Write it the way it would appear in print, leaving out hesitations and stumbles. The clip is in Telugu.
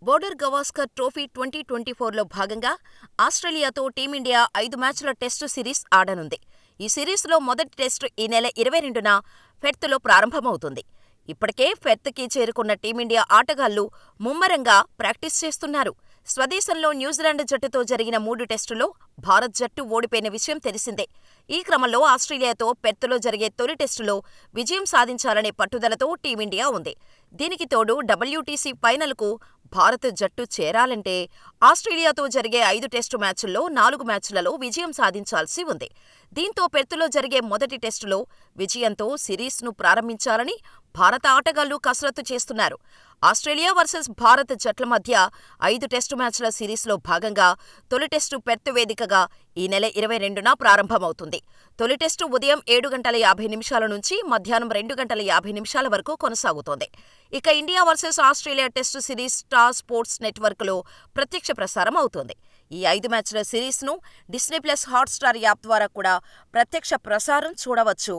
బోర్డర్ గవాస్కర్ ట్రోఫీ 2024లో భాగంగా ఆస్ట్రేలియాతో టీమిండియా 5 మ్యాచ్ల టెస్టు సిరీస్ ఆడనుంది. ఈ సిరీస్లో మొదటి టెస్టు ఈ నెల 22న పెర్త్లో ప్రారంభమవుతుంది. ఇప్పటికే పెర్త్కి చేరుకున్న టీమిండియా ఆటగాళ్లు ముమ్మరంగా ప్రాక్టీస్ చేస్తున్నారు. స్వదేశంలో న్యూజిలాండ్ జట్టుతో జరిగిన 3 టెస్టుల్లో భారత్ జట్టు ఓడిపోయిన విషయం తెలిసిందే. ఈ క్రమంలో ఆస్ట్రేలియాతో పెర్త్లో జరిగే తొలి టెస్టులో విజయం సాధించాలనే పట్టుదలతో టీమిండియా ఉంది. దీనికి తోడు WTC ఫైనల్కు భారత జట్టు చేరాలంటే ఆస్ట్రేలియాతో జరిగే 5 టెస్టు మ్యాచ్ల్లో 4 మ్యాచ్లలో విజయం సాధించాల్సి ఉంది. దీంతో పెర్త్లో జరిగే మొదటి టెస్టులో విజయంతో సిరీస్ను ప్రారంభించాలని భారత ఆటగాళ్లు కసరత్తు చేస్తున్నారు. ఆస్ట్రేలియా వర్సెస్ భారత్ జట్ల మధ్య 5 టెస్టు మ్యాచ్ల సిరీస్లో భాగంగా తొలి టెస్టు పెర్త్ వేదికగా ఈ నెల 22న ప్రారంభమవుతుంది. తొలి టెస్టు ఉదయం 7:50 నుంచి మధ్యాహ్నం 2:50 వరకు కొనసాగుతోంది. ఇక India versus Australia test series star sports నెట్వర్క్లో ప్రత్యక్ష ప్రసారం అవుతోంది. ఈ 5 మ్యాచ్ల సిరీస్ను డిస్నీ+ హాట్‌స్టార్ యాప్ ద్వారా కూడా ప్రత్యక్ష ప్రసారం చూడవచ్చు.